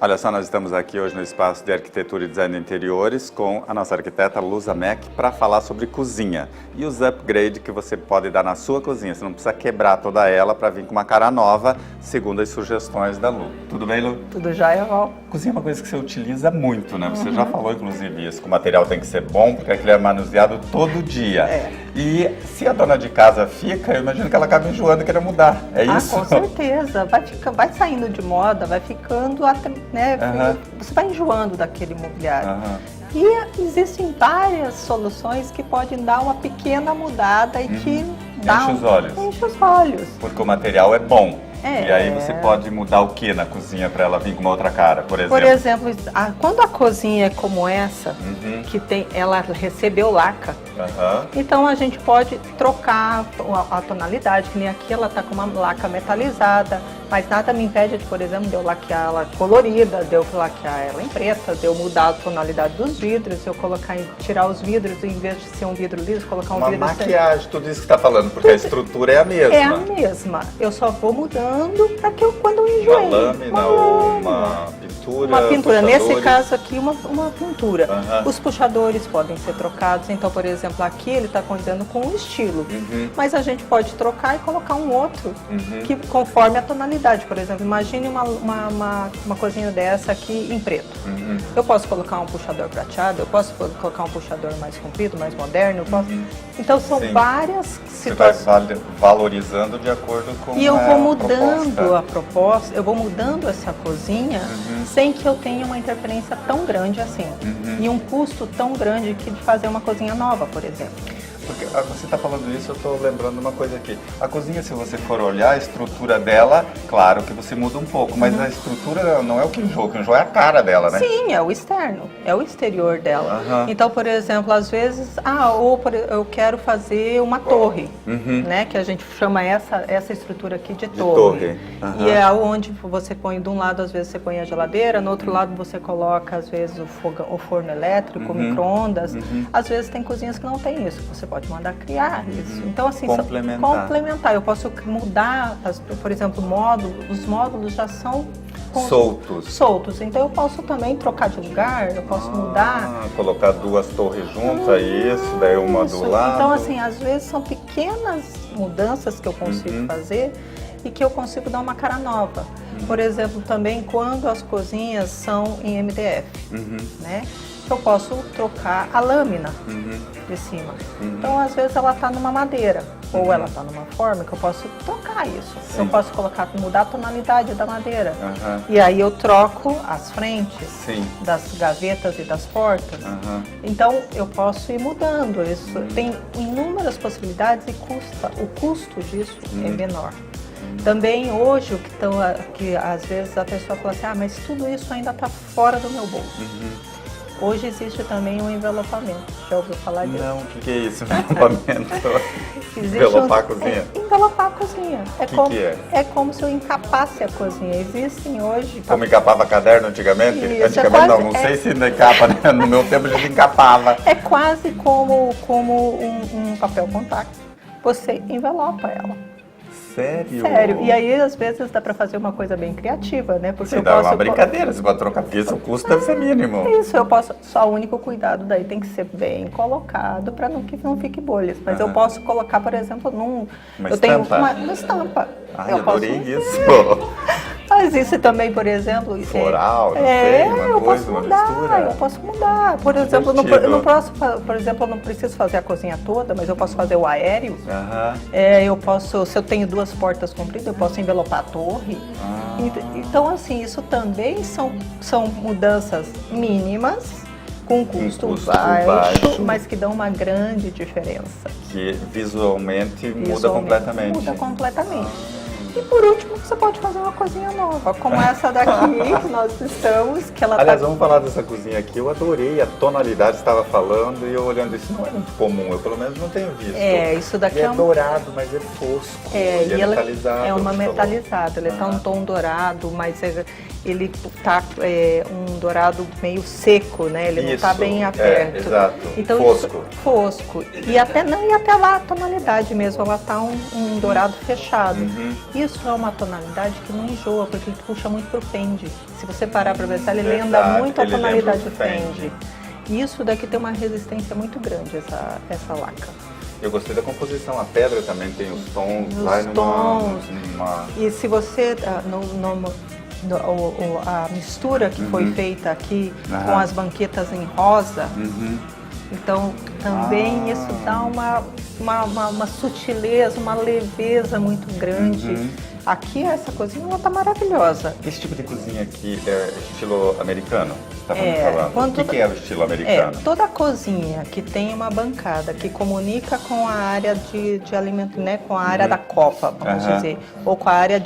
Olha só, nós estamos aqui hoje no Espaço de Arquitetura e Design de Interiores com a nossa arquiteta Luza Mack para falar sobre cozinha e os upgrades que você pode dar na sua cozinha. Você não precisa quebrar toda ela para vir com uma cara nova, segundo as sugestões da Lu. Tudo bem, Lu? Tudo jóia, Val? Cozinha é uma coisa que você utiliza muito, né? Você já falou, inclusive, isso, que o material tem que ser bom, porque aquele é manuseado todo dia. É. E se a dona de casa fica, eu imagino que ela acaba enjoando e querendo mudar. É isso? Com certeza. Vai saindo de moda, vai ficando, né? Você vai enjoando daquele mobiliário. E existem várias soluções que podem dar uma pequena mudada e que Enche os olhos. Enche os olhos. Porque o material é bom. É. E aí você pode mudar o que na cozinha para ela vir com uma outra cara, por exemplo? Por exemplo, quando a cozinha é como essa, que ela recebeu laca, então a gente pode trocar a tonalidade, que nem aqui ela está com uma laca metalizada, mas nada me impede, por exemplo, de eu laquear ela colorida, de eu laquear ela em preta, de eu mudar a tonalidade dos vidros, de eu tirar os vidros, em vez de ser um vidro liso, colocar um vidro... Uma maquiagem, tudo isso que você está falando, porque a estrutura é a mesma. É a mesma. Eu só vou mudando para que quando eu enjoei. Uma lâmina ou uma pintura? Uma pintura. Puxadores. Nesse caso aqui, uma pintura. Os puxadores podem ser trocados. Então, por exemplo, aqui ele está condizendo com um estilo. Mas a gente pode trocar e colocar um outro, que conforme a tonalidade. Por exemplo, imagine uma coisinha dessa aqui em preto. Eu posso colocar um puxador prateado, eu posso colocar um puxador mais comprido, mais moderno. Eu posso... Então, são várias situações. Você vai valorizando de acordo com E eu vou mudando a proposta, eu vou mudando essa cozinha sem que eu tenha uma interferência tão grande assim. E um custo tão grande que de fazer uma cozinha nova, por exemplo. Porque você está falando isso, eu estou lembrando uma coisa aqui. A cozinha, se você for olhar a estrutura dela, claro que você muda um pouco, mas a estrutura não é o que enjoa é a cara dela, né? Sim, é o externo, é o exterior dela. Então, por exemplo, às vezes, eu quero fazer uma torre, né? Que a gente chama essa estrutura aqui de torre. E é onde você põe, de um lado, às vezes você põe a geladeira, no outro lado você coloca, às vezes, o forno elétrico, o micro-ondas. Às vezes tem cozinhas que não tem isso, você pode mandar criar isso. Então, assim, complementar. Eu posso mudar, por exemplo, os módulos já são soltos. Então, eu posso também trocar de lugar, eu posso mudar. Colocar duas torres juntas, daí uma do lado. Então, assim, às vezes são pequenas mudanças que eu consigo fazer e que eu consigo dar uma cara nova. Por exemplo, também quando as cozinhas são em MDF, né? Eu posso trocar a lâmina de cima. Então, às vezes, ela está numa madeira ou ela está numa forma que eu posso trocar isso. Eu posso mudar a tonalidade da madeira. E aí eu troco as frentes das gavetas e das portas. Então, eu posso ir mudando isso. Tem inúmeras possibilidades e o custo disso é menor. Também hoje, que às vezes a pessoa fala assim, mas tudo isso ainda está fora do meu bolso. Hoje existe também um envelopamento. Já ouviu falar disso? Não, o que é isso, envelopamento? Envelopar a cozinha? Envelopar a cozinha. É como se eu encapasse a cozinha. Existem hoje... Como encapava caderno antigamente? Isso, antigamente não sei se ainda encapa, né? No meu tempo a gente encapava. É quase como um papel contact. Você envelopa ela. Sério? E aí, às vezes, dá pra fazer uma coisa bem criativa, né? Porque dá uma brincadeira, você pode trocar piso, o custo deve ser mínimo. Isso, só o único cuidado daí tem que ser bem colocado para que não fique bolhas. Mas eu posso colocar, por exemplo, uma estampa. Eu adorei isso. Existe também, por exemplo... Floral, não sei, eu posso mudar. Por exemplo, eu não preciso fazer a cozinha toda, mas eu posso fazer o aéreo. Se eu tenho duas portas compridas, eu posso envelopar a torre. Então, assim, isso também são mudanças mínimas, com custo baixo, mas que dão uma grande diferença. Que visualmente muda completamente. Muda completamente. E por último, você pode fazer uma cozinha nova, como essa daqui que nós estamos, que ela Aliás, vamos falar dessa cozinha aqui. Eu adorei a tonalidade que estava falando e eu olhando isso não é muito comum, eu pelo menos não tenho visto. Isso daqui é dourado, mas é fosco. E é metalizado. É uma metalizada, ele está um tom dourado, mas ele tá um dourado meio seco, né? Ele não está bem aberto. Exato. Então, fosco. Fosco. E até lá a tonalidade mesmo, ela tá um dourado fechado. Isso é uma tonalidade que não enjoa, porque ele puxa muito pro pende. Se você parar para pensar, ele lembra muito a tonalidade do pende. Isso daqui tem uma resistência muito grande, essa laca. Eu gostei da composição, a pedra também tem os tons. Os tons. E se você, a mistura que foi feita aqui com as banquetas em rosa, então também isso dá uma sutileza, uma leveza muito grande. Aqui essa cozinha ela tá maravilhosa. Esse tipo de cozinha aqui é estilo americano? Você estava me falando. O que é o estilo americano? Toda cozinha que tem uma bancada que comunica com a área de alimento, né, com a área da copa, vamos dizer, ou com a área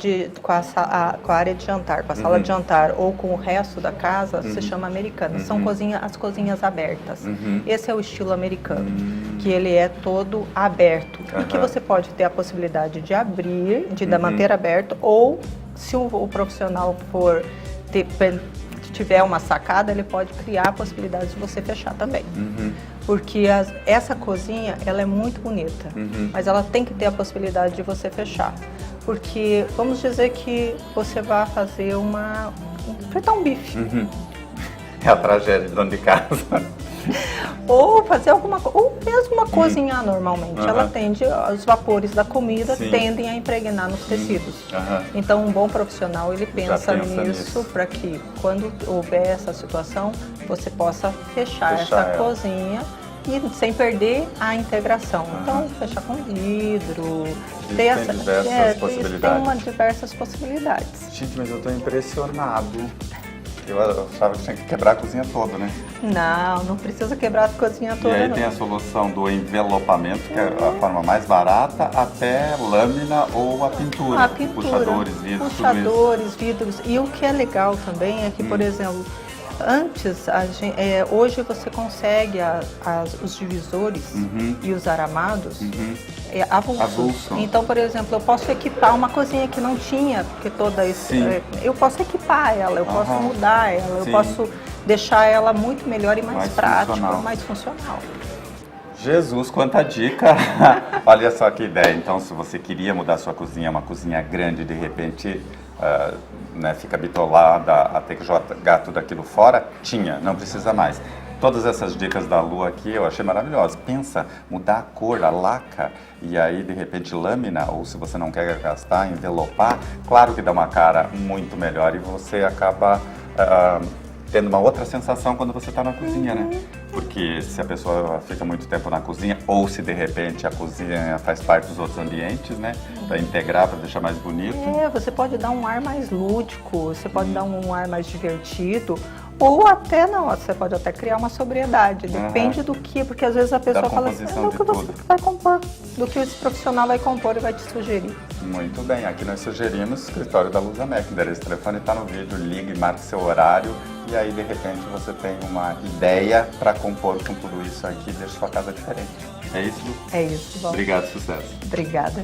com a área de jantar, com a sala de jantar, ou com o resto da casa, se chama americana. São as cozinhas abertas. Esse é o estilo americano, que ele é todo aberto e que você pode ter a possibilidade de abrir, de manter aberto, ou se o profissional tiver uma sacada, ele pode criar a possibilidade de você fechar também. Porque essa cozinha, ela é muito bonita, mas ela tem que ter a possibilidade de você fechar. Porque vamos dizer que você vai fazer fritar um bife. É a tragédia de dono de casa. Ou fazer alguma coisa, ou mesmo cozinhar normalmente. Ela tende, os vapores da comida tendem a impregnar nos tecidos. Então um bom profissional, ele pensa nisso para que quando houver essa situação, você possa fechar essa cozinha e sem perder a integração. Então fechar com vidro, tem diversas possibilidades. Tem diversas possibilidades. Gente, mas eu estou impressionado. Eu achava que tinha que quebrar a cozinha toda, né? Não precisa quebrar a cozinha toda. E aí tem a solução do envelopamento, que é a forma mais barata, até lâmina ou a pintura. Puxadores, vidros. Puxadores, vidros. E o que é legal também é que, por exemplo, antes, hoje você consegue os divisores e os aramados avulsos. Então, por exemplo, eu posso equipar uma cozinha que não tinha, porque eu posso equipar ela, eu posso mudar ela, eu posso deixar ela muito melhor e mais prática, mais funcional. Jesus, quanta dica! Olha só que ideia. Então, se você queria mudar sua cozinha, uma cozinha grande, de repente fica bitolada a ter que jogar tudo aquilo fora, não precisa mais. Todas essas dicas da Lu aqui eu achei maravilhosas. Pensa, mudar a cor, a laca, e aí de repente lâmina, ou se você não quer gastar, envelopar, claro que dá uma cara muito melhor e você acaba tendo uma outra sensação quando você está na cozinha, né? Porque se a pessoa fica muito tempo na cozinha, ou se de repente a cozinha faz parte dos outros ambientes, né? Para integrar, para deixar mais bonito. Você pode dar um ar mais lúdico, você pode dar um ar mais divertido, ou até não, você pode até criar uma sobriedade, depende do que, porque às vezes a pessoa fala assim, do que você vai compor, do que esse profissional vai compor e vai te sugerir. Muito bem, aqui nós sugerimos o escritório da Lusamec, o endereço de telefone está no vídeo, ligue, marque seu horário e aí de repente você tem uma ideia para compor com tudo isso aqui e deixa sua casa diferente. É isso, Lu? É isso, bom. Obrigado, sucesso. Obrigada.